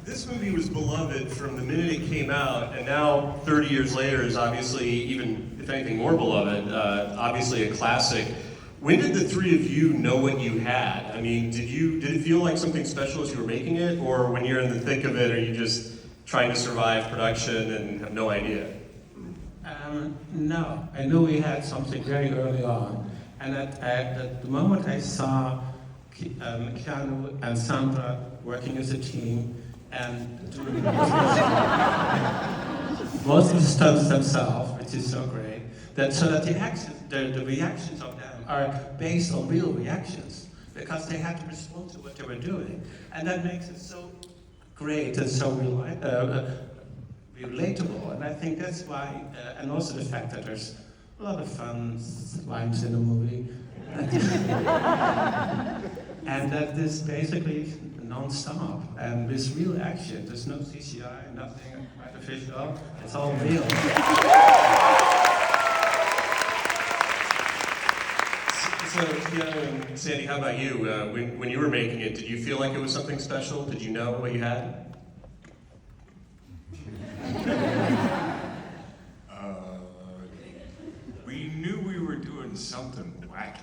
This movie was beloved from the minute it came out, and now 30 years later is obviously even, if anything, more beloved. Obviously a classic. When did the three of you know what you had? I mean, did it feel like something special as you were making it, or when you're in the thick of it, are you just trying to survive production and have no idea? No, I knew we had something very early on, and at the moment I saw Keanu and Sandra working as a team and doing most of the stunts themselves, which is so great. So that the reactions of them are based on real reactions, because they had to respond to what they were doing, and that makes it so great and so relatable. And I think that's why, and also the fact that there's a lot of fun lines in the movie. And that this basically non-stop and with real action. There's no CGI, nothing artificial. It's all real. So, Keanu and Sandy, how about you? When you were making it, did you feel like it was something special? Did you know what you had? We knew we were doing something wacky.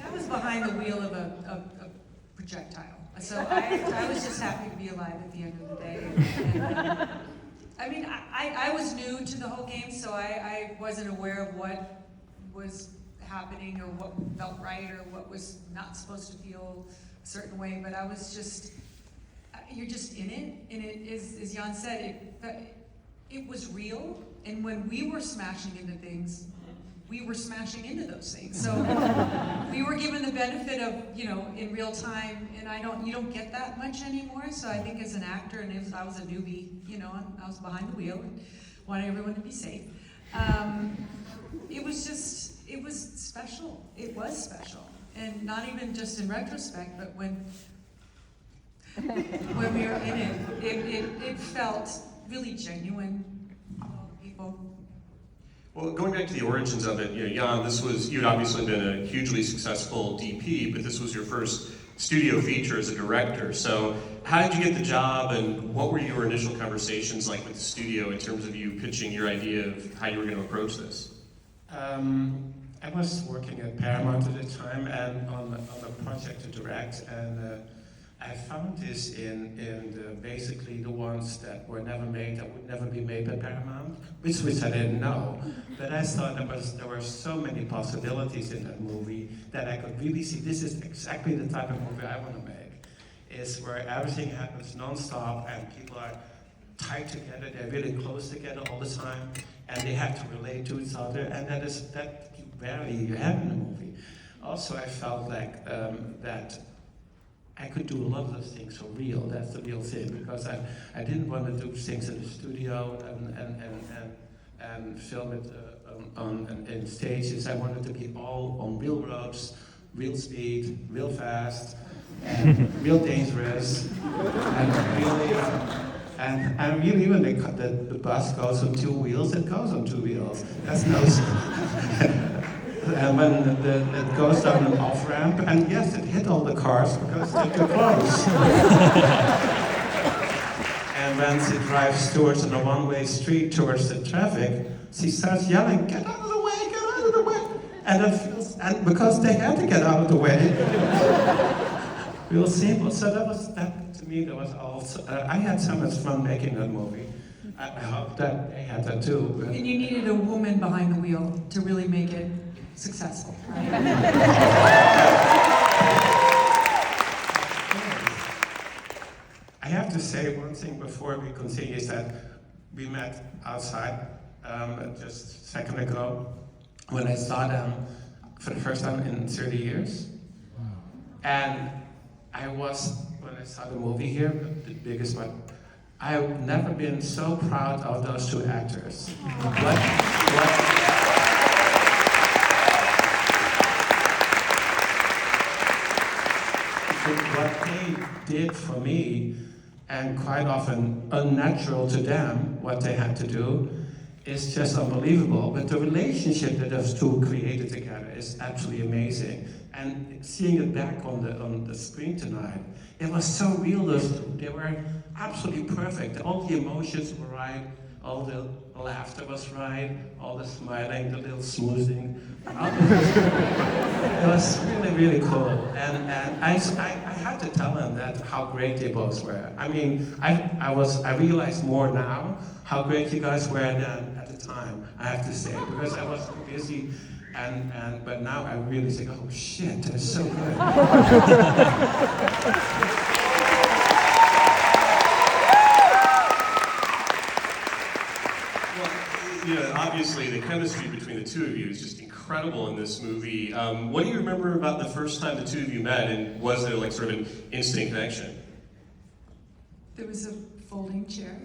I was behind the wheel of a projectile, so I was just happy to be alive at the end of the day. And, I mean, I was new to the whole game, so I wasn't aware of what was happening or what felt right or what was not supposed to feel a certain way, but I was just, you're just in it, and it is, as Jan said, it was real, and when we were smashing into things, we were smashing into those things. So we were given the benefit of, in real time, and you don't get that much anymore. So I think as an actor, and I was a newbie, I was behind the wheel and wanted everyone to be safe. It was special. It was special. And not even just in retrospect, but when we were in it, it felt really genuine. People. Well, going back to the origins of it, Jan, you'd obviously been a hugely successful DP, but this was your first studio feature as a director. So how did you get the job, and what were your initial conversations like with the studio in terms of you pitching your idea of how you were going to approach this? I was working at Paramount at the time and on a project to direct, and I found this in basically the ones that were never made, that would never be made by Paramount, which I didn't know. But I thought there were so many possibilities in that movie that I could really see this is exactly the type of movie I want to make. Is where everything happens non-stop and people are tied together, they're really close together all the time, and they have to relate to each other, and that you rarely have in a movie. Also, I felt like that I could do a lot of those things so real. That's the real thing, because I didn't want to do things in the studio and film it in stages. I wanted to be all on real roads, real speed, real fast, and real dangerous, and really when the bus goes on two wheels, it goes on two wheels. That's no. And when it goes down an off-ramp, and yes, it hit all the cars because they're too close. And when she drives towards a one-way street towards the traffic, she starts yelling, "Get out of the way, get out of the way!" And because they had to get out of the way, real simple. So that to me, that was also, I had so much fun making that movie. I hope that they had that too. And you needed a woman behind the wheel to really make it successful. I have to say one thing before we continue is that we met outside just a second ago when I saw them for the first time in 30 years. Wow. And when I saw the movie here, the biggest one, I've never been so proud of those two actors. What they did for me, and quite often unnatural to them, what they had to do, is just unbelievable. But the relationship that those two created together is absolutely amazing. And seeing it back on the screen tonight, it was so realistic. They were absolutely perfect. All the emotions were right, all the laughter was right, all the smiling, the little smoothing. It was really, really cool. And I had to tell them that how great they both were. I mean, I realize more now how great you guys were than at the time, I have to say, because I was so busy. But now I really think, oh shit, they're so good. Obviously the chemistry between the two of you is just incredible in this movie. What do you remember about the first time the two of you met, and was there like sort of an instant connection? There was a folding chair.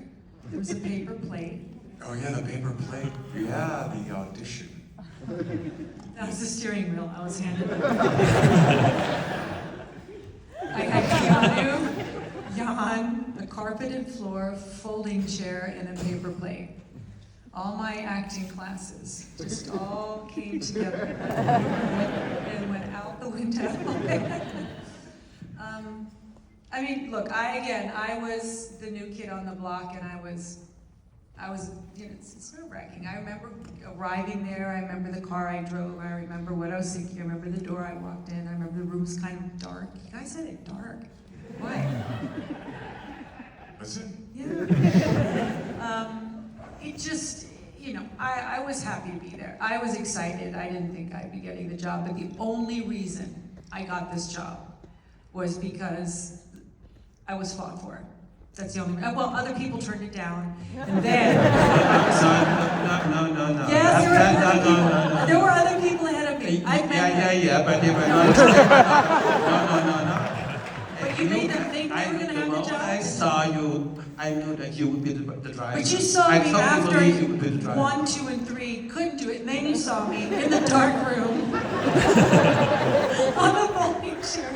There was a paper plate. Oh yeah, the paper plate. Yeah, the audition. That was the steering wheel I was handed. I had Keanu, Jan, a carpeted floor, folding chair, and a paper plate. All my acting classes just all came together and went out the window. I mean, look, I was the new kid on the block, and I was, you know, it's nerve-wracking. I remember arriving there, I remember the car I drove, I remember what I was thinking, I remember the door I walked in, I remember the room was kind of dark. You guys said it dark. Why? Was it? Yeah. It just, you know, I was happy to be there. I was excited. I didn't think I'd be getting the job, but the only reason I got this job was because I was fought for it. That's the only reason. Well, other people turned it down, and then... No. Yes, there were other people ahead of me. Yeah, but they were not. No. But you made them think they were going to have the job? I saw you, I knew that you would be the driver. But you saw me after believe you would be the driver. 1, 2, and 3 couldn't do it, and then you saw me in the dark room on a folding chair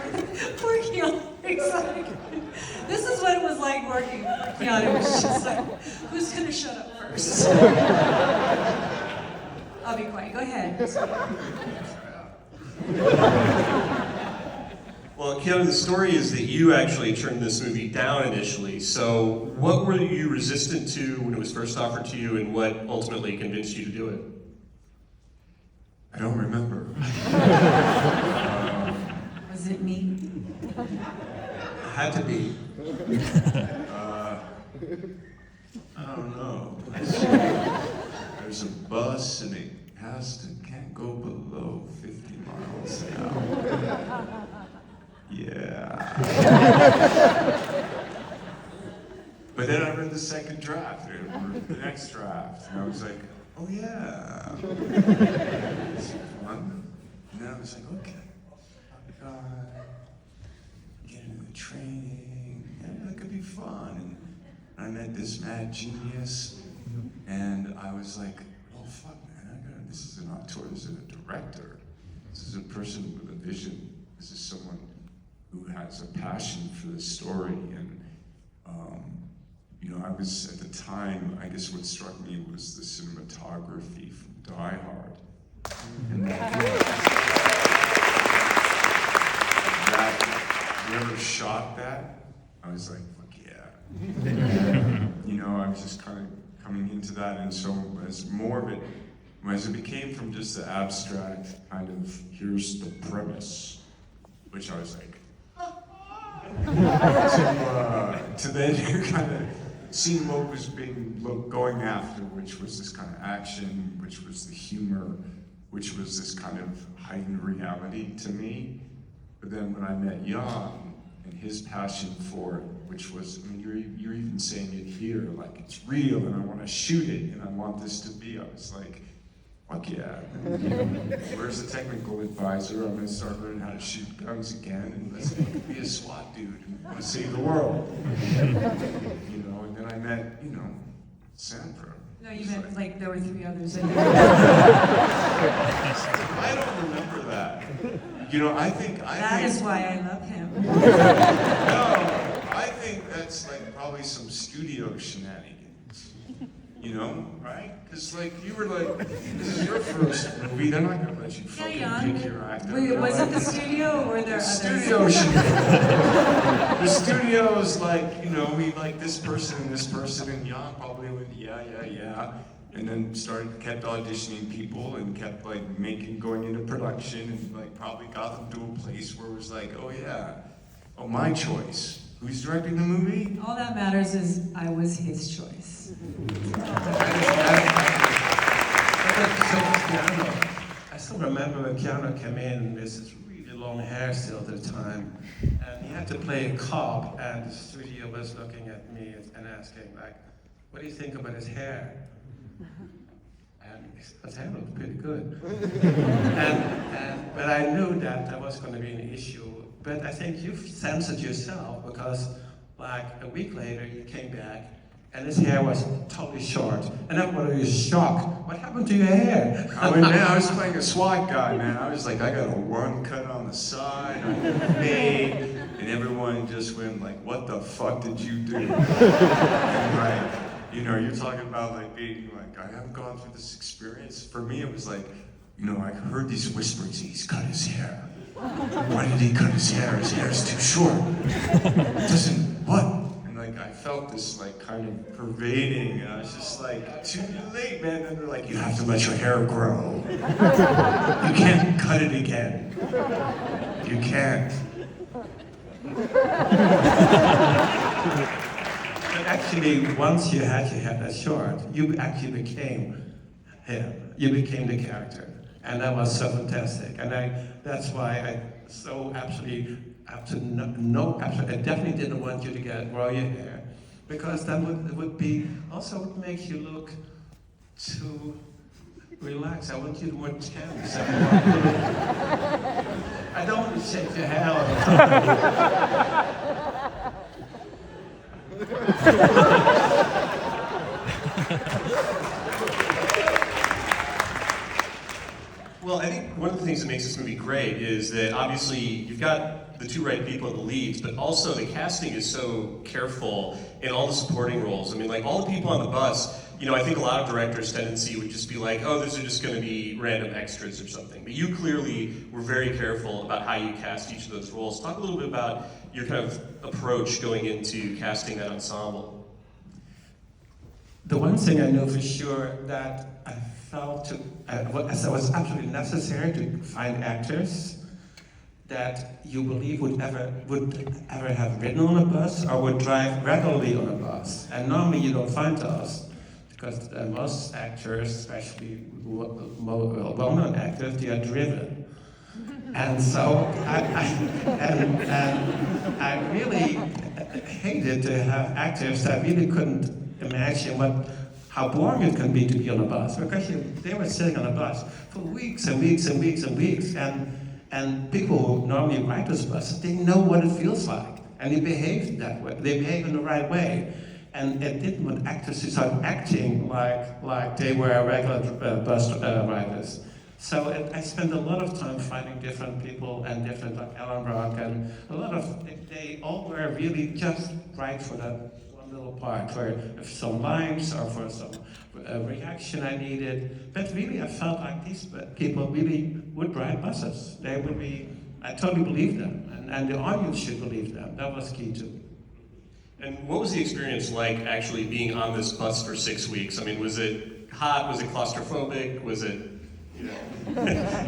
working on things like this is what it was like working for Keanu. It was just like, who's gonna shut up first? I'll be quiet. Go ahead. Well, Keanu, the story is that you actually turned this movie down initially. So what were you resistant to when it was first offered to you, and what ultimately convinced you to do it? I don't remember. Was it me? Had to be. I don't know. There's a bus and it can't go below 50 miles an hour. Yeah. But then I read the second draft, the next draft, and I was like, oh yeah. It's fun. And then I was like, okay. Get into the training, and that could be fun. And I met this mad genius, and I was like, oh fuck man, this is an auteur, this is a director. This is a person with a vision. This is someone who has a passion for the story. And you know, I was at the time, I guess what struck me was the cinematography from Die Hard. And whoever shot that, I was like, fuck yeah. You know, I was just kind of coming into that, and so as more of it, as it became from just the abstract kind of, here's the premise, which I was like, to then kind of seeing what was going after, which was this kind of action, which was the humor, which was this kind of heightened reality to me. But then when I met Jan and his passion for it, which was, I mean, you're even saying it here, like it's real and I want to shoot it and I want this to be, I was like, fuck yeah. And, you know, where's the technical advisor? I'm gonna start learning how to shoot guns again, and let's be a SWAT dude and want to save the world. You know, and then I met, you know, Sandra. No, you meant like there were 3 others in I don't remember that. You know, I think That is why I love him. No, I think that's like probably some studio shenanigans. You know, right? Because like you were like, this is your first movie. They're not gonna let you fucking pick your actor. Was it the studio or were there The others? studio should. The studio is like, you know, we like this person, and Jan probably went, yeah, and then kept auditioning people and kept like going into production and like probably got them to a place where it was like, oh yeah, oh my choice. Who's directing the movie? All that matters is I was his choice. So Keanu, I still remember when Keanu came in with his really long hair still at the time, and he had to play a cop, and the studio was looking at me and asking, like, what do you think about his hair? And his hair looked pretty good. But I knew that was going to be an issue. But I think you sensed it yourself, because like a week later you came back and his hair was totally short. And everybody was shocked. What happened to your hair? I mean, man, I was playing a SWAT guy, man. I was like, I got a one cut on the side, I made, and everyone just went like, what the fuck did you do? And like, you know, you're talking about like being like, I haven't gone through this experience. For me, it was like, you know, I heard these whispers, he's cut his hair. Why did he cut his hair? His hair's too short. What? And like I felt this like kind of pervading, and I was just like, too late, man. And they're like, you have to let your hair grow. You can't cut it again. You can't. But actually, once you had your hair that short, you actually became him. You became the character. And that was so fantastic. And that's why I definitely didn't want you to grow your hair. Because that would make you look too relaxed. I want you more tense. I don't want to shake your hair all the time. Well, I think one of the things that makes this movie great is that obviously you've got the two right people in the leads, but also the casting is so careful in all the supporting roles. I mean, like all the people on the bus, you know, I think a lot of directors' tendency would just be like, oh, those are just going to be random extras or something. But you clearly were very careful about how you cast each of those roles. Talk a little bit about your kind of approach going into casting that ensemble. The one thing I know for sure that I felt as it was absolutely necessary to find actors that you believe would ever have ridden on a bus or would drive regularly on a bus. And normally you don't find those because most actors, especially well-known actors, they are driven. And so I really hated to have actors that really couldn't imagine how boring it can be to be on a bus, because they were sitting on a bus for weeks and weeks and weeks and weeks, and people who normally ride this bus, they know what it feels like, and they behave that way. They behave in the right way, and it didn't want actors to start acting like they were regular bus riders. So I spent a lot of time finding different people and different, like Alan Brock, and they all were really just right for that little part for some lines or for some reaction I needed. But really, I felt like these people really would ride buses. They would be, I totally believed them, and the audience should believe them. That was key too. And what was the experience like actually being on this bus for 6 weeks? I mean, was it hot? Was it claustrophobic? Was it, you know,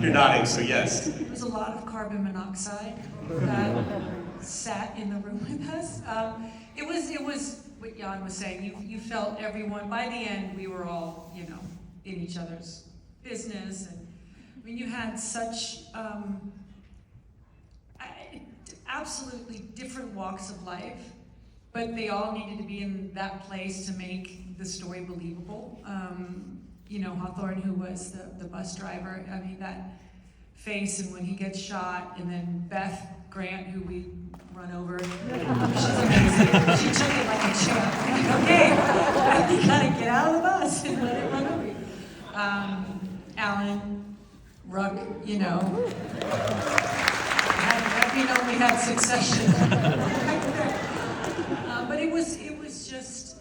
you're nodding, so yes. There was a lot of carbon monoxide that sat in the room with us. It was what Jan was saying. You felt everyone. By the end, we were all, you know, in each other's business, and I mean, you had such absolutely different walks of life, but they all needed to be in that place to make the story believable. You know, Hawthorne, who was the bus driver. I mean, that face, and when he gets shot, and then Beth Grant, who we run over. She's amazing. She took it like a champ. Like, okay, you gotta get out of the bus and let it run over you. Alan, Ruck, you know. Happy know we had succession. But it was just,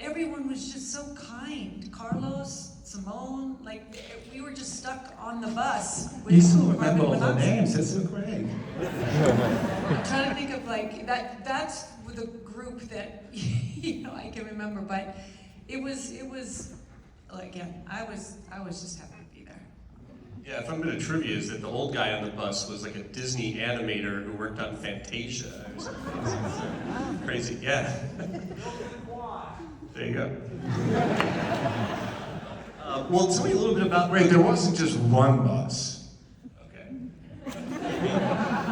everyone was just so kind. Carlos, Simone, like we were just stuck on the bus. You still remember all Carmen the Manasseh. names, it's so great. I'm trying to think of like that's the group that I can remember, but it was again, I was just happy to be there. Yeah, a fun bit of trivia is that the old guy on the bus was like a Disney animator who worked on Fantasia or something. So crazy, yeah. There you go. Well, tell me a little bit about. Wait, there wasn't just one bus. Okay.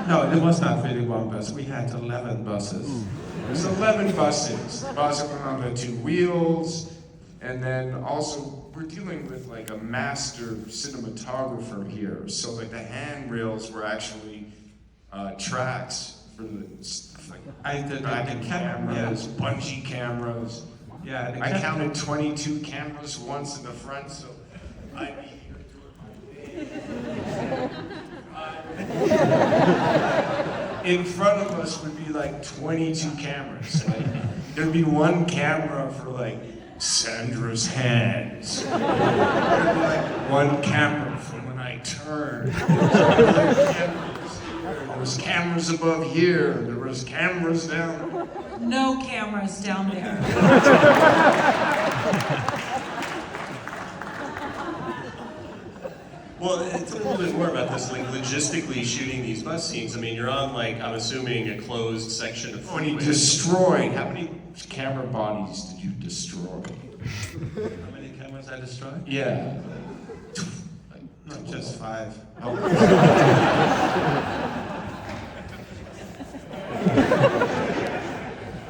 No, it was not really one bus. We had 11 buses. There's 11 buses. The bus went on the two wheels, and then also we're dealing with like a master cinematographer here. So like the handrails were actually tracks for the like cameras, bungee cameras. Yeah, I counted 22 cameras once in the front, so I'd be here doing in front of us would be like 22 cameras. Like, there'd be one camera for like Sandra's hands. There'd be like one camera for when I turned. There was cameras above here. There was cameras down. No cameras down there. Well, tell me a little bit more about this, like logistically shooting these bus scenes. I mean, you're on like, I'm assuming, a closed section of When he freeway. destroyed, how many camera bodies did you destroy? How many cameras I destroyed? Yeah. No, just 5.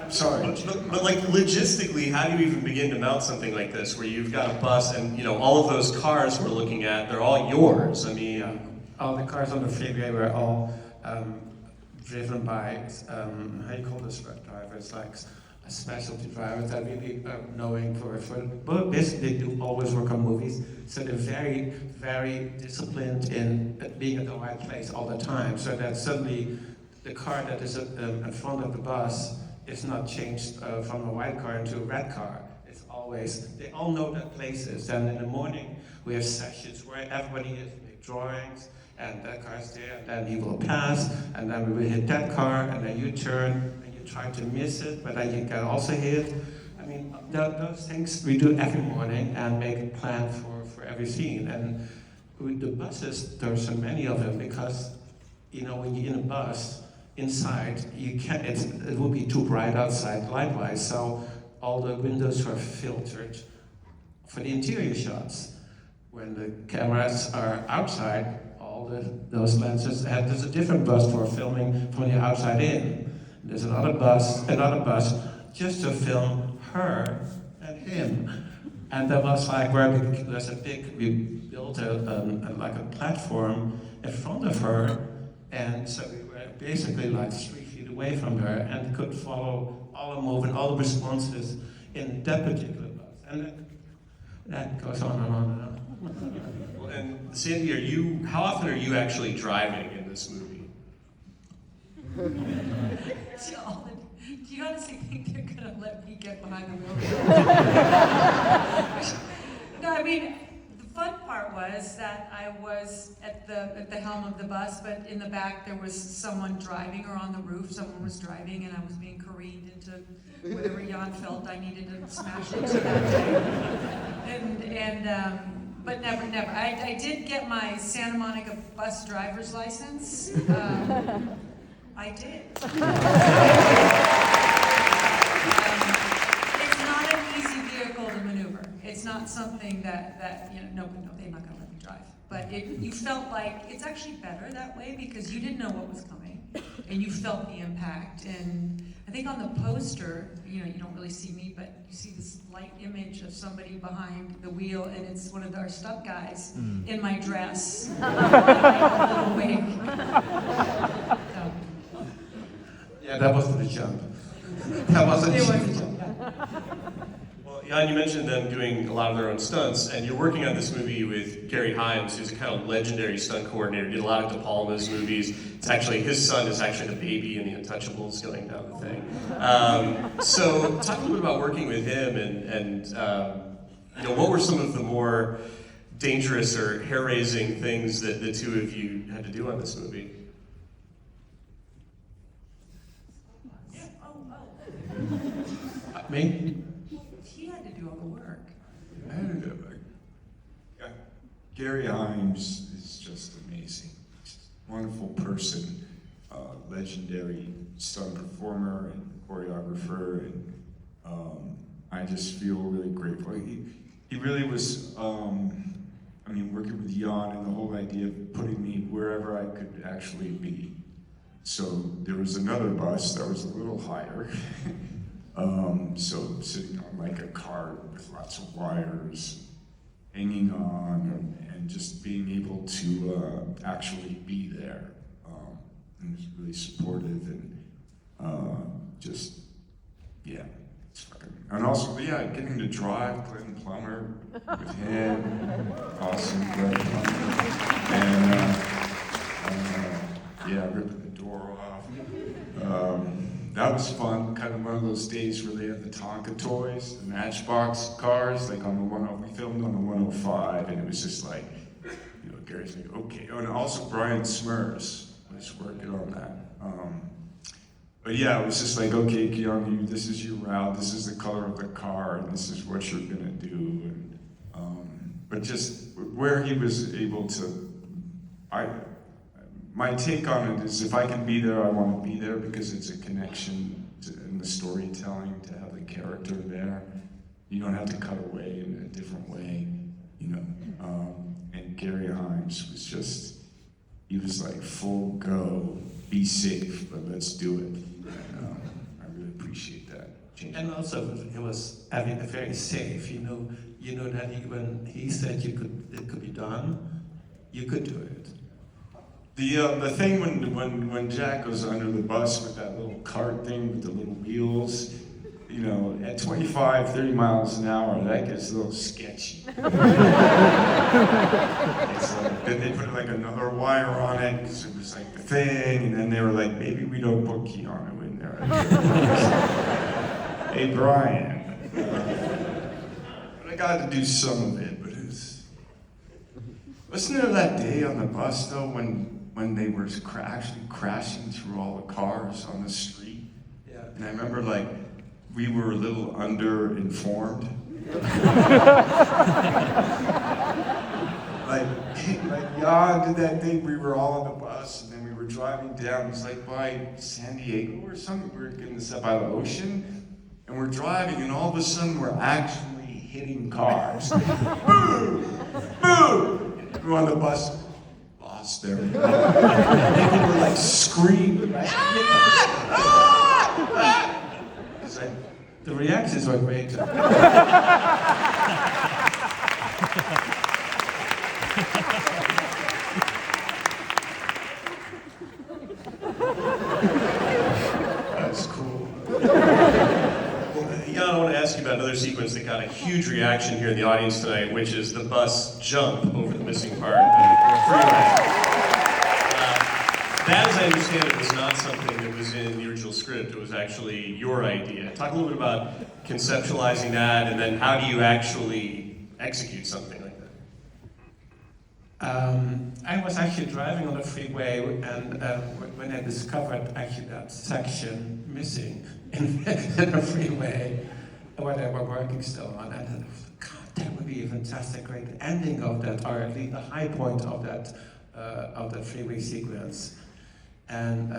Sorry. But like logistically, how do you even begin to mount something like this, where you've got a bus and all of those cars we're looking at, they're all yours? I mean, All the cars on the freeway were all driven by, how you call this drivers, like specialty drivers that really are knowing but basically they do always work on movies, so they're very, very disciplined in being at the right place all the time, so that suddenly the car that is in front of the bus is not changed from a white car into a red car. It's always, they all know their places, and in the morning we have sessions where everybody is, make drawings, and that car's there, and then he will pass, and then we will hit that car, and then you turn, and you try to miss it, but then you can also hit. I mean, those things we do every morning and make a plan for every scene. And with the buses, there are so many of them because, when you're in a bus, inside, you can't, it will be too bright outside light-wise, so all the windows are filtered for the interior shots. When the cameras are outside, those lenses, and there's a different bus for filming from the outside in. There's another bus just to film her and him. And there was like we built like a platform in front of her, and so we were basically like 3 feet away from her and could follow all the movement, all the responses in that particular bus. And that goes on and on and on. well, and Sandy, how often are you actually driving in this movie? Do you honestly think they're gonna let me get behind the wheel? No, I mean, the fun part was that I was at the helm of the bus, but in the back there was someone driving, or on the roof someone was driving, and I was being careened into whatever Jan felt I needed to smash into that day. But never. I did get my Santa Monica bus driver's license. I did. It's not an easy vehicle to maneuver. It's not something that no, they're not going to let me drive. But you felt like it's actually better that way because you didn't know what was coming, and you felt the impact. And I think on the poster, you don't really see me, but you see this light image of somebody behind the wheel, and it's one of our stunt guys in my dress, a little wig. So. Yeah, that wasn't a jump. That wasn't It a was a jump. jump. Well, Jan, you mentioned them doing a lot of their own stunts, and you're working on this movie with Gary Himes, who's a kind of legendary stunt coordinator. Did a lot of De Palma's movies. It's actually his son is actually the baby in The Untouchables going down the thing. So talk a little bit about working with him, and you know, what were some of the more dangerous or hair-raising things that the two of you had to do on this movie? Yeah, Me? he had to do all the work. Gary Himes is just amazing. Wonderful person, legendary stunt performer and choreographer, and I just feel really grateful. He really was, I mean, working with Jan and the whole idea of putting me wherever I could actually be. So there was another bus that was a little higher. So sitting on like a cart with lots of wires hanging on, and just being able to actually be there. And he was really supportive, and just, yeah. It's fucking, and also, yeah, getting to drive Clinton Plummer with him, awesome, Greg Plummer, and yeah, ripping the door off. That was fun, kind of one of those days where they had the Tonka toys, the Matchbox cars, like on the we filmed on the 105, and it was just like, you know, Gary's like, okay. Oh, and also Brian Smurs was working on that. But yeah, it was just like, okay, Keanu, this is your route, this is the color of the car, and this is what you're gonna do. And but just where he was able to, my take on it is, if I can be there, I want to be there, because it's a connection in the storytelling to have the character there. You don't have to cut away in a different way, you know. And Gary Himes was just, he was like, full go, be safe, but let's do it. I really appreciate that. And also, it was, I mean, very safe. You know that when he said it could be done, you could do it. The thing when Jack goes under the bus with that little cart thing with the little wheels, you know, at 25, 30 miles an hour, that gets a little sketchy. It's like, then they put like another wire on it, because it was like the thing, and then they were like, maybe we don't put Keanu in there. Hey, Brian. But I got to do some of it, but it was... Wasn't there that day on the bus, though, when they were actually crashing through all the cars on the street? Yeah. And I remember, like, we were a little under-informed. like Jan did that thing, we were all on the bus, and then we were driving down, it was like by San Diego or something, we were getting this up by the ocean, and we're driving, and all of a sudden we're actually hitting cars. Boom! Boom! We're on the bus, lost everything. And people were like screaming, right? It's like, The reactions were great. that's cool. Well, Jan, I want to ask you about another sequence that got a huge reaction here in the audience tonight, which is the bus jump over the missing part of the freeway. That, as I understand it, was not something that was in the original script. It was actually your idea. Talk a little bit about conceptualizing that, and then how do you actually execute something like that? I was actually driving on the freeway, and when I discovered actually that section missing in the freeway, where they were working still on, and I thought, God, that would be a fantastic, great ending of that, or at least the high point of that freeway sequence. And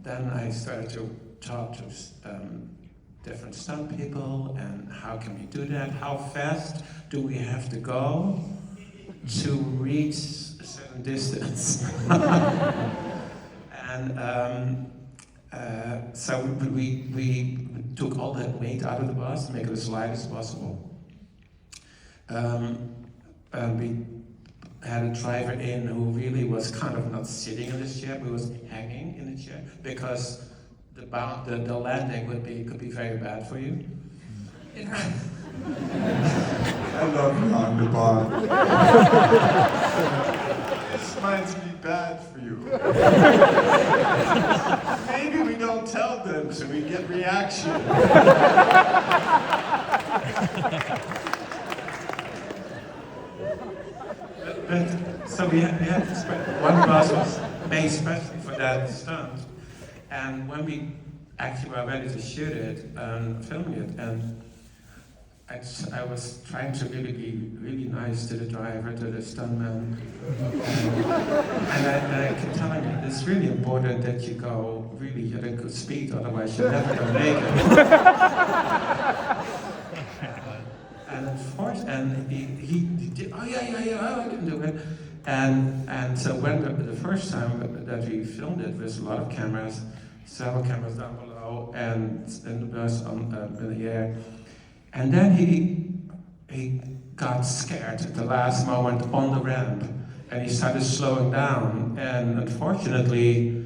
then I started to talk to different stunt people, and how can we do that? How fast do we have to go to reach a certain distance? And so we took all that weight out of the bus, make it as light as possible. We had a driver in who really was kind of not sitting in this chair, but was hanging in the chair, because the landing could be very bad for you. It hurt. I love you on the bar. This might be bad for you. Maybe we don't tell them so we get reaction. So we had one bus was made especially for that stunt, and when we actually were ready to shoot it and film it, and I was trying to really be really nice to the driver, to the stuntman, and I kept telling him it's really important that you go really at a good speed, otherwise you're never gonna make it. And of course, and he did, oh yeah, I can do it. And so when the first time that we filmed it, with a lot of cameras, several cameras down below, and the bus in the air. And then he got scared at the last moment on the ramp, and he started slowing down. And unfortunately,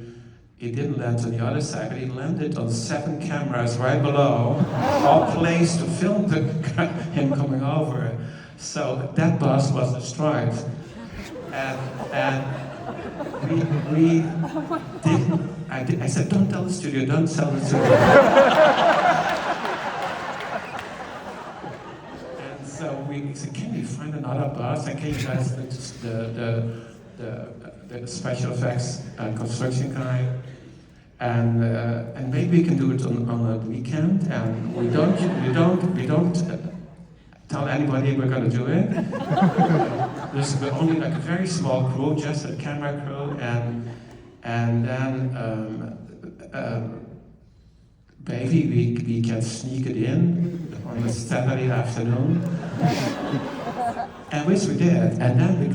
he didn't land on the other side, but he landed on 7 cameras right below, all placed to film him coming over. So that bus was destroyed. And we didn't, I said, don't tell the studio, don't tell the studio. And so we said, can we find another bus? And can you guys, the special effects construction guy, and maybe we can do it on a weekend, and we don't tell anybody we're going to do it. There's only like a very small crew, just a camera crew, and then maybe we can sneak it in on a Saturday afternoon. And which we did, and then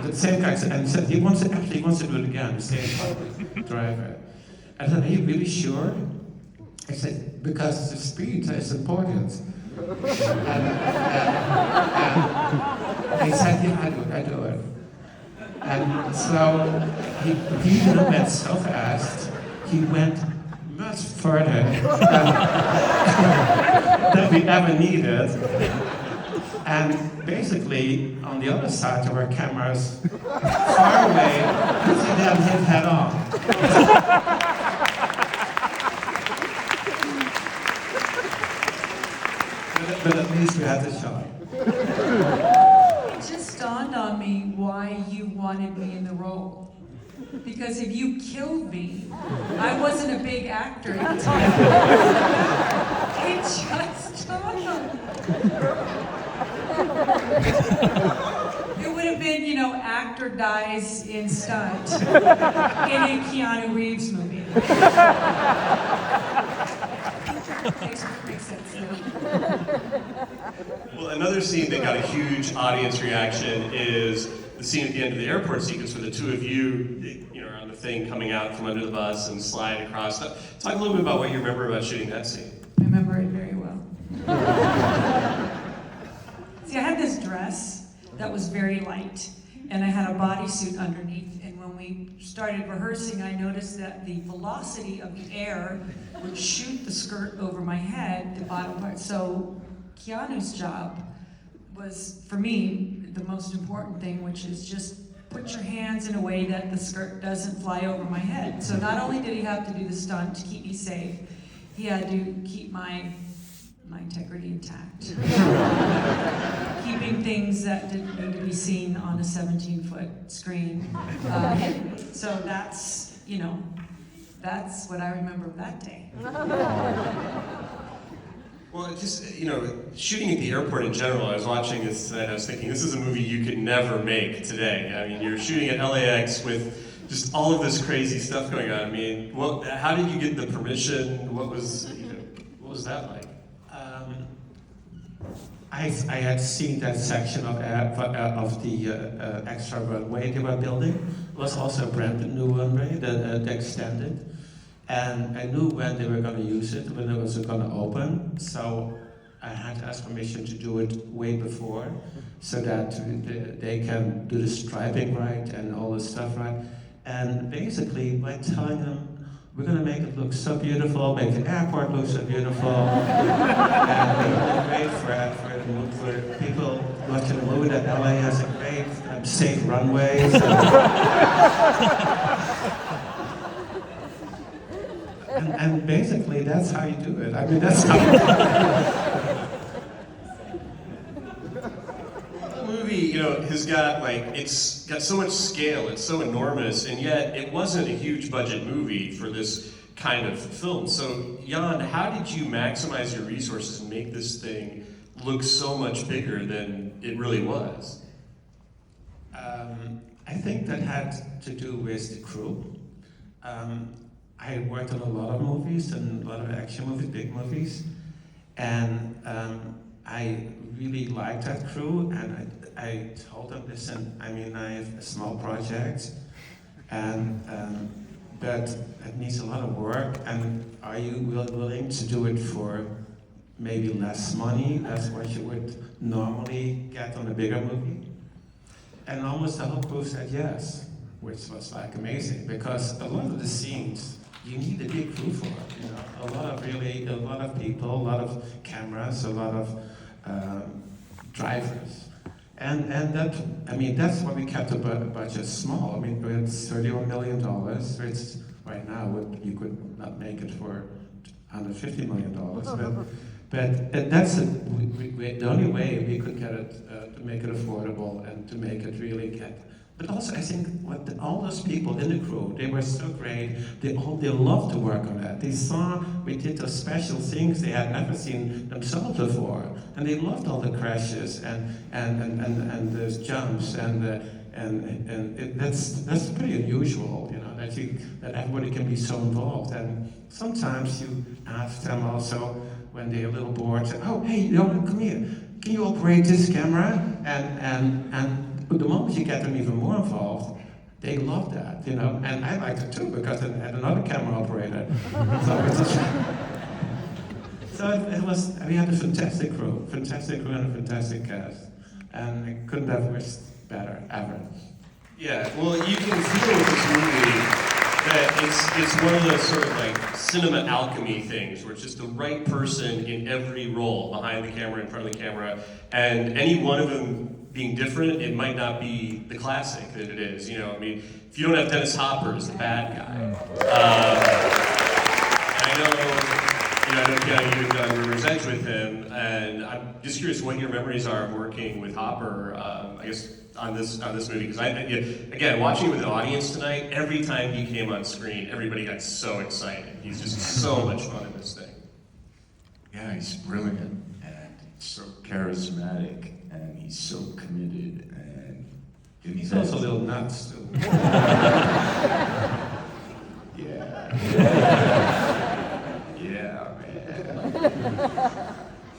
the same guy said he wants to do it again, the same driver. I said, are you really sure? I said, because the speed is important. And he said, yeah, I do it. And so he went so fast, he went much further than we ever needed. And basically, on the other side there were cameras far away, you see them hit head on. But at least we had the shot. It just dawned on me why you wanted me in the role. Because if you killed me, I wasn't a big actor at the time. It just dawned on me. It would have been, actor dies in stunt in a Keanu Reeves movie. Makes sense now. Well, another scene that got a huge audience reaction is the scene at the end of the airport sequence where the two of you are on the thing coming out from under the bus and sliding across. Talk a little bit about what you remember about shooting that scene. I remember it very well. See, I had this dress that was very light, and I had a bodysuit underneath, and when we started rehearsing, I noticed that the velocity of the air would shoot the skirt over my head, the bottom part. So Keanu's job was, for me, the most important thing, which is just put your hands in a way that the skirt doesn't fly over my head. So not only did he have to do the stunt to keep me safe, he had to keep my integrity intact. Keeping things that didn't need to be seen on a 17-foot screen. So that's what I remember of that day. Well, just, shooting at the airport in general, I was watching this tonight, I was thinking, this is a movie you could never make today. I mean, you're shooting at LAX with just all of this crazy stuff going on. I mean, how did you get the permission? What was that like? I had seen that section of the extra runway they were building. It was also a brand new runway, the extended. And I knew when they were going to use it, when it was going to open. So I had to ask permission to do it way before, so that they can do the striping right and all the stuff right. And basically, by telling them, we're going to make it look so beautiful, make the airport look so beautiful, and it'll look great for people watching the movie that LA has a great, safe runways. And basically, that's how you do it. I mean, that's how you do it. The movie, has got it's got so much scale, it's so enormous, and yet it wasn't a huge budget movie for this kind of film. So, Jan, how did you maximize your resources and make this thing look so much bigger than it really was? I think that had to do with the crew. I worked on a lot of movies and a lot of action movies, big movies, and I really liked that crew, and I told them, listen, I mean, I have a small project, and but it needs a lot of work, and are you willing to do it for maybe less money? That's what you would normally get on a bigger movie. And almost the whole crew said yes, which was like amazing, because a lot of the scenes you need a big crew for, a lot of people, a lot of cameras, a lot of drivers. And that, I mean, that's why we kept the budget small. I mean, it's $31 million, which right now you could not make it for $150 million. But that's the only way we could get it to make it affordable and to make it really get. But also, I think all those people in the crew, they were so great. They loved to work on that. They saw we did those special things they had never seen themselves before, and they loved all the crashes and the jumps that's pretty unusual, that everybody can be so involved. And sometimes you ask them also when they're a little bored, say, oh, hey, come here. Can you operate this camera? And the moment you get them even more involved, they love that, and I liked it too because I had another camera operator. It was, we had a fantastic crew and a fantastic cast, and I couldn't have wished better, ever. Yeah, well, you can feel with this movie that it's one of those sort of like cinema alchemy things where it's just the right person in every role, behind the camera, in front of the camera, and any one of them being different, it might not be the classic that it is. I mean, if you don't have Dennis Hopper as the bad guy, I know Keanu, you've done River's Edge with him, and I'm just curious what your memories are of working with Hopper, I guess, on this movie, because again, watching it with an audience tonight, every time he came on screen, everybody got so excited. He's just so much fun in this thing. Yeah, he's brilliant and so charismatic. And he's so committed, and he's also a little nuts too. Yeah, man.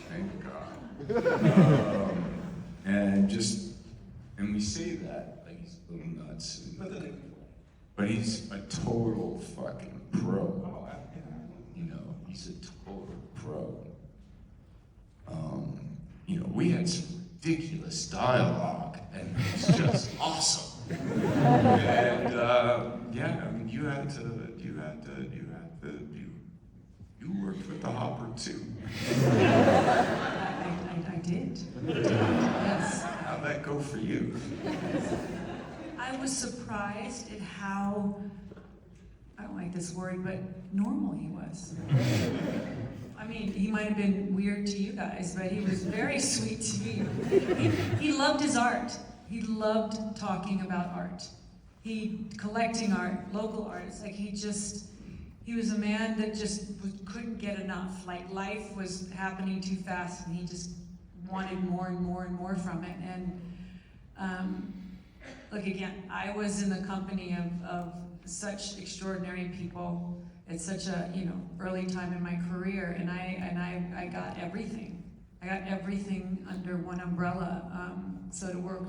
Thank God. And we say that like he's a little nuts, but he's a total fucking pro. He's a total pro. We had some ridiculous dialogue, and it was just awesome. And you worked with the Hopper too. I did. Yes. How'd that go for you? I was surprised at how, I don't like this word, but normal he was. I mean, he might have been weird to you guys, but he was very sweet to me. He loved his art. He loved talking about art. Collecting art, local artists. He was a man that just couldn't get enough. Like, life was happening too fast, and he just wanted more and more and more from it. And look, again, I was in the company of such extraordinary people at such a early time in my career, and I got everything. I got everything under one umbrella. So to work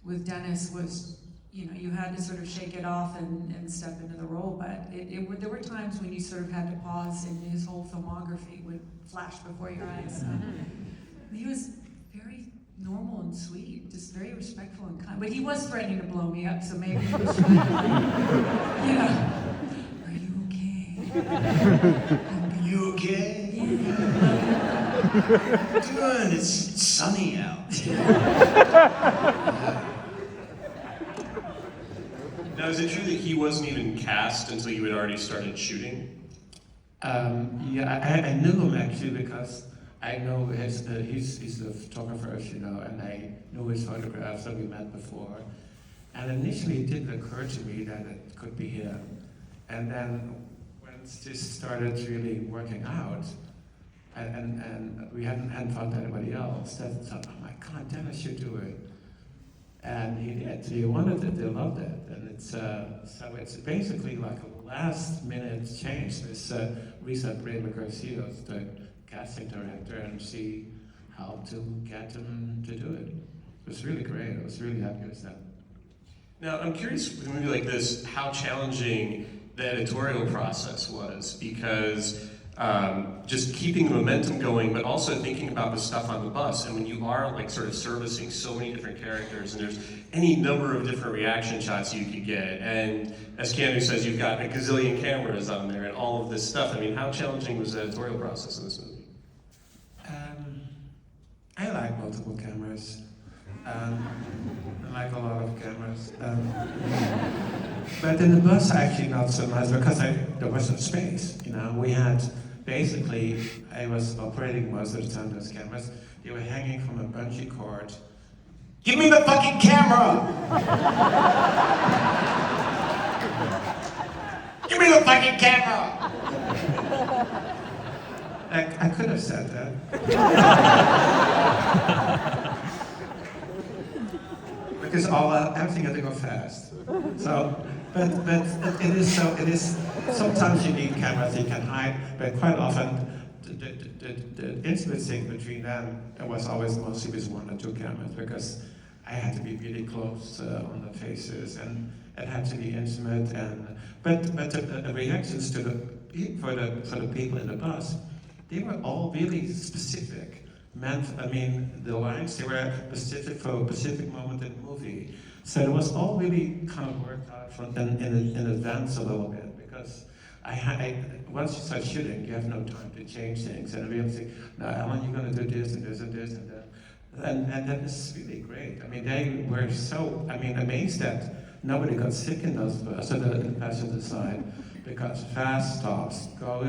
with Dennis was, you had to sort of shake it off and step into the role. But there were times when you sort of had to pause, and his whole filmography would flash before your eyes. He was very normal and sweet, just very respectful and kind. But he was threatening to blow me up, so maybe he was trying to, are you okay? You okay? Good, it's sunny out. Now, is it true that he wasn't even cast until you had already started shooting? Yeah, I knew him actually because I know he's the photographer, as you know, and I knew his photographs that we met before. And initially it didn't occur to me that it could be him. And then when this started really working out, and we hadn't found anybody else, that thought, oh my God, Dennis should do it. And he did. He wanted it. They loved it. And it's so it's basically like a last minute change. This Risa Garcia, the casting director, and she helped to get him to do it. It was really great. I was really happy with that. Now, I'm curious with a movie like this, how challenging the editorial process was, because just keeping the momentum going, but also thinking about the stuff on the bus. And when you are like sort of servicing so many different characters, and there's any number of different reaction shots you could get, and as Keanu says, you've got a gazillion cameras on there and all of this stuff. I mean, how challenging was the editorial process in this movie? I like multiple cameras. I like a lot of cameras. But in the bus, actually not so much, because there wasn't space. You know, we had basically, I was operating most of the time those cameras. They were hanging from a bungee cord. Give me the fucking camera! Give me the fucking camera! I could have said that. Because everything had to go fast. So, but it is. Sometimes you need cameras you can hide, but quite often the intimate thing between them was always mostly with one or two cameras, because I had to be really close on the faces, and it had to be intimate. But the reactions for the people in the bus, they were all really specific. The lines, they were specific for a specific moment in the movie. So it was all really kind of worked out in advance a little bit, because once you start shooting, you have no time to change things. And we have to say, no, Alan, you're going to do this and this and this and that. And that is really great. I mean, they were so, amazed that nobody got sick in those buses, so the passenger side, because fast stops, go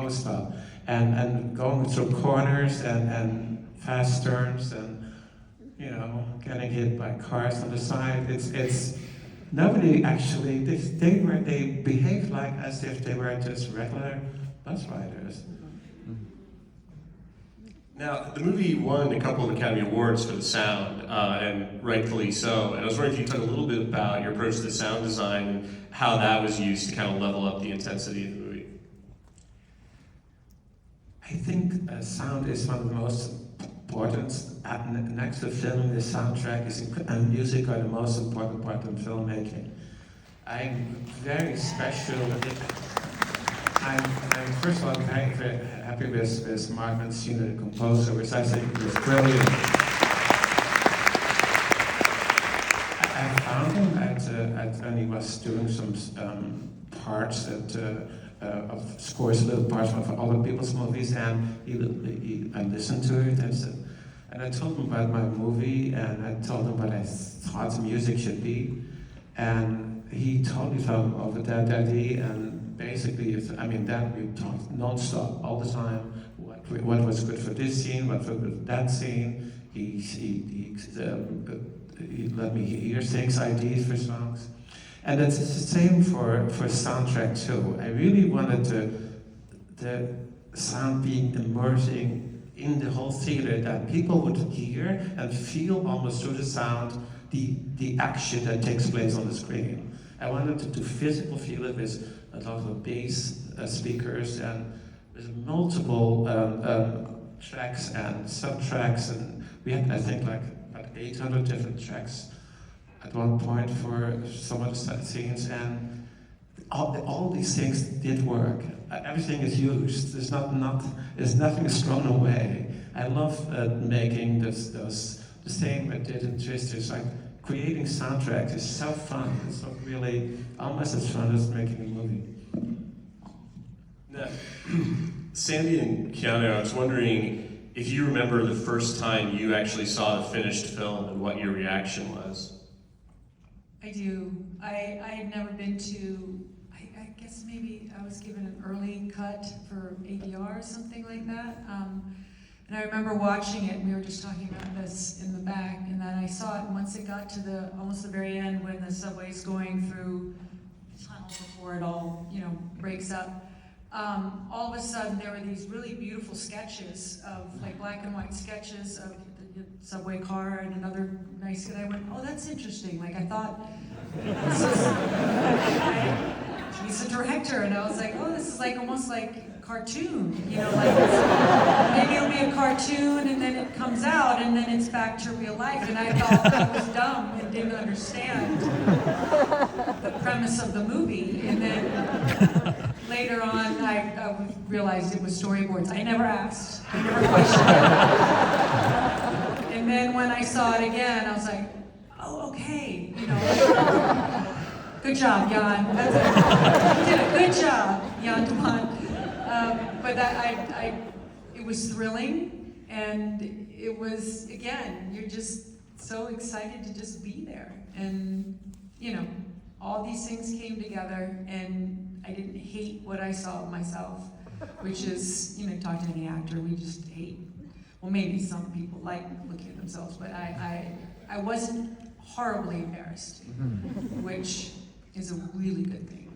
stop, and going through corners and fast turns, and getting hit by cars on the side. It's nobody actually. They behaved like as if they were just regular bus riders. Now, the movie won a couple of Academy Awards for the sound, and rightfully so. And I was wondering if you could talk a little bit about your approach to the sound design and how that was used to kind of level up the intensity of the movie. I think sound is one of the most important. Next to filming, the soundtrack and music are the most important part of filmmaking. I'm very special. I'm first of all very, very happy with Mark Mancino, the composer, which I think was brilliant. I found him when he was doing some parts of scores, little parts of other people's movies, and I listened to it and I told him about my movie, and I told him what I thought the music should be, and he totally fell over that idea. And basically, then we talked non-stop all the time. What was good for this scene? What was good for that scene? He let me hear things, ideas for songs. And it's the same for soundtrack too. I really wanted the sound being immersing in the whole theater, that people would hear and feel almost through the sound the action that takes place on the screen. I wanted to physically feel it with a lot of bass speakers and with multiple tracks and sub-tracks, and we had, I think, like about 800 different tracks at one point for some of the scenes, and all these things did work. Everything is used. There's nothing is thrown away. I love making the same I did in Twisters. Like creating soundtracks is so fun. It's not really almost as fun as making a movie. Sandy and Keanu, I was wondering if you remember the first time you actually saw the finished film and what your reaction was. I do. I had never been to, I guess maybe I was given an early cut for ADR or something like that. And I remember watching it, and we were just talking about this in the back, and then I saw it, and once it got to almost the very end when the subway's going through the tunnel before it all, breaks up, all of a sudden there were these really beautiful sketches of, like, black and white sketches of the subway car and another nice, and I went, oh, that's interesting. Like, I thought, he's a director, and I was like, oh, this is like almost like a cartoon, like maybe it'll be a cartoon and then it comes out and then it's back to real life. And I thought I was dumb and didn't understand the premise of the movie. And then later on, I realized it was storyboards. I never asked. I never questioned. And then when I saw it again, I was like, oh, okay, good job, Jan. You did a good job, Jan de Bont. But it was thrilling, and it was, again, you're just so excited to just be there. And, all these things came together, and I didn't hate what I saw of myself, which is, talk to any actor, we just hate. Well, maybe some people like looking at themselves, but I wasn't horribly embarrassed, which is a really good thing.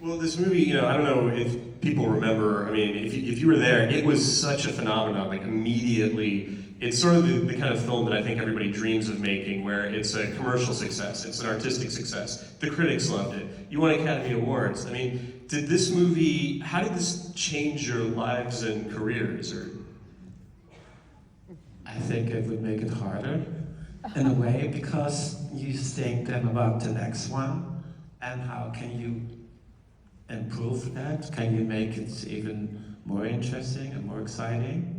Well, this movie, I don't know if people remember, I mean, if you were there, it was such a phenomenon, like immediately. It's sort of the kind of film that I think everybody dreams of making, where it's a commercial success, it's an artistic success. The critics loved it. You won Academy Awards. I mean, did this movie, how did this change your lives and careers? Or I think it would make it harder, in a way, because you think then about the next one, and how can you improve that? Can you make it even more interesting and more exciting?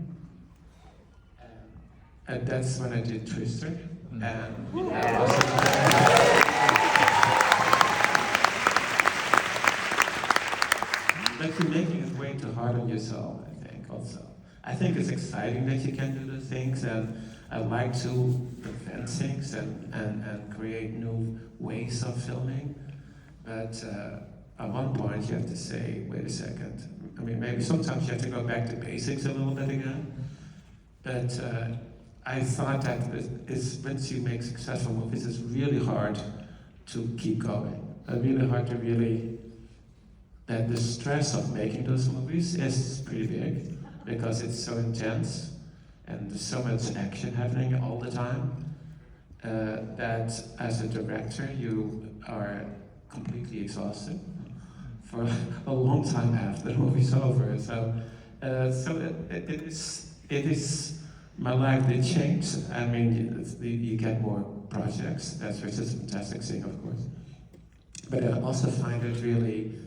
And that's when I did Twister, and I but you're making it way too hard on yourself, I think, also. I think it's exciting that you can do the things, and I like to invent things and create new ways of filming, but at one point you have to say, wait a second. I mean, maybe sometimes you have to go back to basics a little bit again, but I thought that once you make successful movies, it's really hard to keep going. Really hard to that the stress of making those movies is pretty big, because it's so intense, and there's so much action happening all the time, that as a director, you are completely exhausted for a long time after the movie's over. So it is. My life did change. I mean, you get more projects. Which is a fantastic thing, of course. But I also find it really,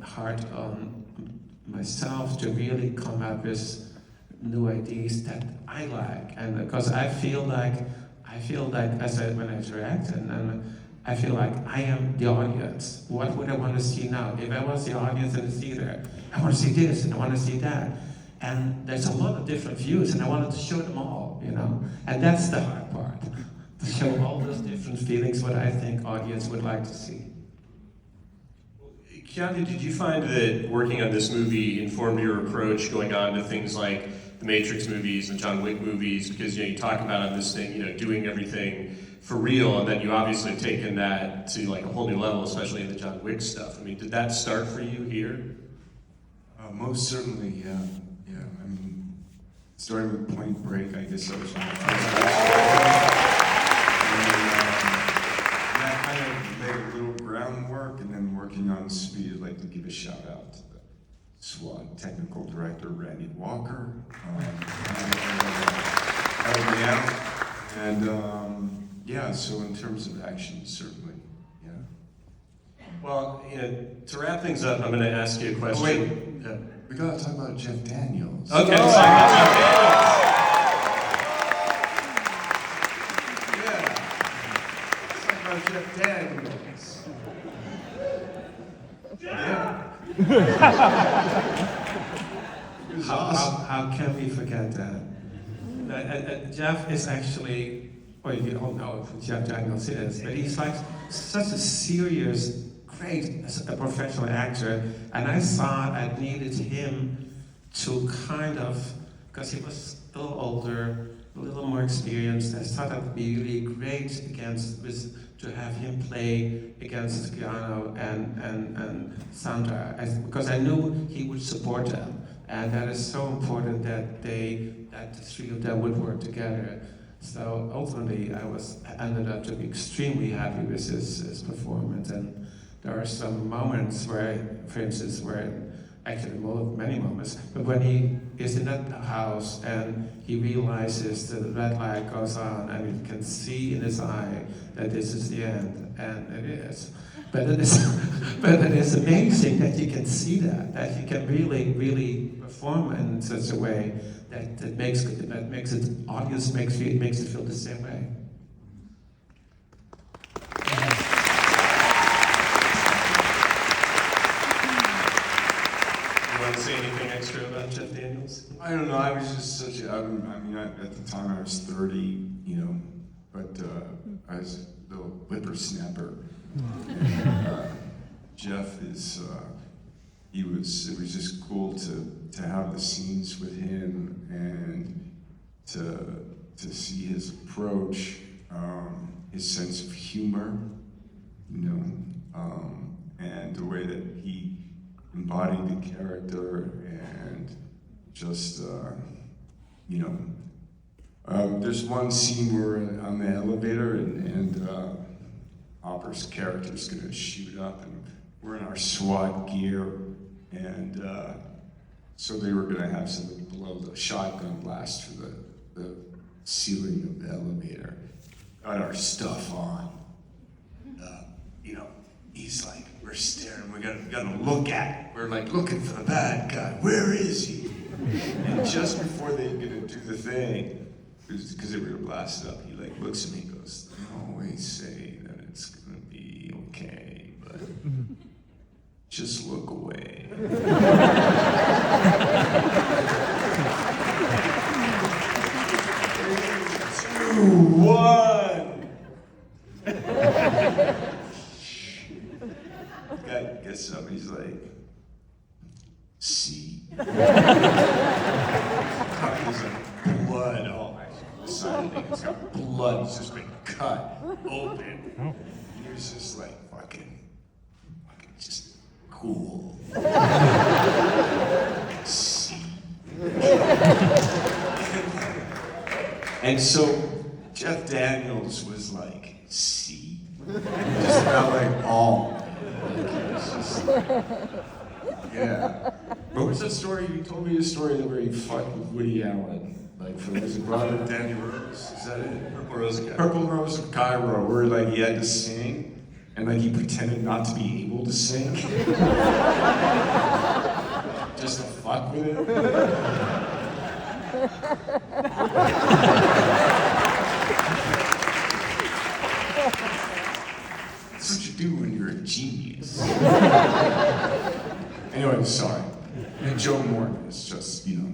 hard on myself to really come up with new ideas that I like, and because I feel like when I direct, and I feel like I am the audience. What would I want to see now? If I was the audience in the theater, I want to see this and I want to see that. And there's a lot of different views, and I wanted to show them all, And that's the hard part, to show all those different feelings, what I think audience would like to see. Keanu, did you find that working on this movie informed your approach going on to things like the Matrix movies and John Wick movies? Because you talk about on this thing, doing everything for real, and then you obviously have taken that to like a whole new level, especially in the John Wick stuff. I mean, did that start for you here? Most certainly, yeah. I mean, starting with Point Break, I guess that was my first and that kind of laid a little groundwork, and then working on Speed, I'd like to give a shout out to the SWAT technical director, Randy Walker. Helped me out. And yeah, so in terms of action, certainly, yeah. Well, to wrap things up, I'm going to ask you a question. Oh, wait. We gotta talk about Jeff Daniels. Okay, let's talk about Jeff Daniels. Yeah. Let's talk about Jeff Daniels. Yeah. It was awesome. How can we forget that? Jeff is actually, well, you all know who Jeff Daniels is, but he's like such a serious, great professional actor, and I thought I needed him to kind of, because he was a little older, a little more experienced. I thought that would be really great to have him play against Keanu and Sandra, because I knew he would support them, and that is so important that the three of them would work together. So ultimately, I ended up to be extremely happy with his performance, and there are some moments where, for instance, actually many moments, but when he is in that house and he realizes that the red light goes on and you can see in his eye that this is the end, and it is. But it is amazing that you can see that you can really perform in such a way that makes it audience makes it feel the same way. Say anything extra about Jeff Daniels? I don't know. I was just such a. At the time I was 30, but I was a little whippersnapper. Jeff is. It was just cool to have the scenes with him and to see his approach, his sense of humor, and the way that he embodied the character, and just there's one scene where on the elevator and Opera's character is going to shoot up, and we're in our SWAT gear, and so they were going to have somebody blow the shotgun blast through the ceiling of the elevator. Got our stuff on. He's like, we're staring, we gotta look at it. We're like looking for the bad guy. Where is he? And just before they're gonna do the thing, because they were gonna blast it up, he like looks at me and goes, they always say that it's gonna be okay, but just look away. 2, 1. Guy gets up, he's like, see? There's like blood all the side of it. It's got blood, it's just been cut open. And he was just like, fucking just cool. See? And so Jeff Daniels was like, see? Just about like, all. Yeah. What was that story? You told me a story where he fucked with Woody Allen. Like, for his brother, Danny Rose. Is that it? Purple Rose of Cairo. Purple Rose of Cairo, where like he had to sing, and like he pretended not to be able to sing. Just to fuck with it. That's what you do when you're a genius. Anyway, sorry. And Joe Morton is just, Yeah,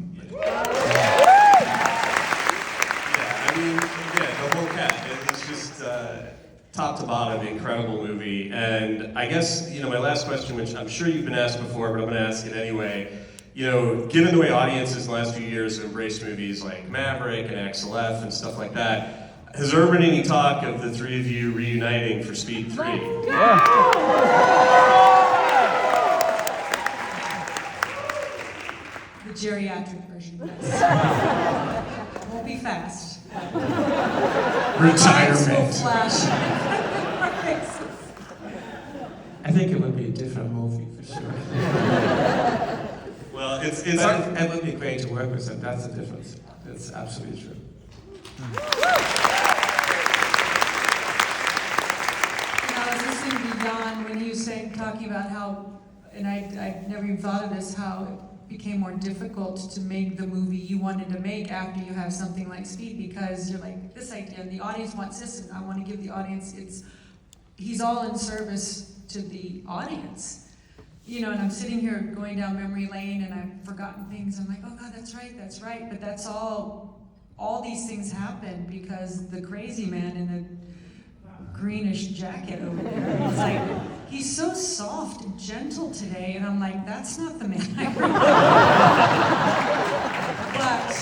the whole cast. It's just top to bottom, incredible movie. And I guess, my last question, which I'm sure you've been asked before, but I'm going to ask it anyway. Given the way audiences in the last few years have embraced movies like Maverick and XLF and stuff like that, has there been any talk of the three of you reuniting for Speed 3? The geriatric version, yes. Won't be fast. Eyes will retirement. flash. I think it would be a different movie for sure. Well, it would be great to work with them. That's the difference. That's absolutely true. I was listening to Jan when he was talking about how, and I never even thought of this, how it became more difficult to make the movie you wanted to make after you have something like Speed, because you're like, this idea, the audience wants this, and I want to give the audience, he's all in service to the audience. and I'm sitting here going down memory lane and I've forgotten things. I'm like, oh God, that's right. But that's all these things happen because the crazy man in the greenish jacket over there, it's like, he's so soft and gentle today. And I'm like, that's not the man I remember. But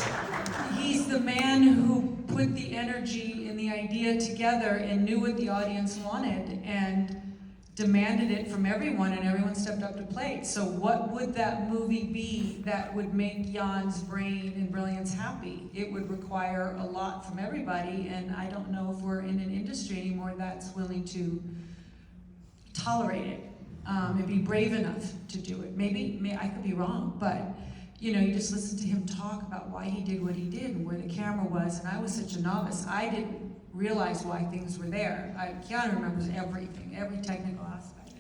he's the man who put the energy and the idea together and knew what the audience wanted and demanded it from everyone, and everyone stepped up to plate. So what would that movie be that would make Jan's brain and brilliance happy? It would require a lot from everybody, and I don't know if we're in an industry anymore that's willing to tolerate it and be brave enough to do it. Maybe I could be wrong, but you just listen to him talk about why he did what he did and where the camera was, and I was such a novice. I didn't realize why things were there. Keanu remembers everything, every technical aspect.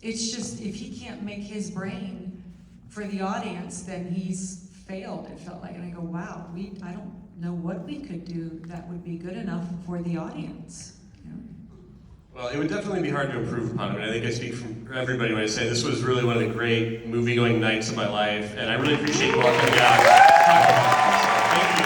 It's just, if he can't make his brain for the audience, then he's failed, it felt like. And I go, wow, I don't know what we could do that would be good enough for the audience. Well, it would definitely be hard to improve upon it. I think I speak for everybody when I say this was really one of the great movie-going nights of my life, and I really appreciate you all coming out. Thank you.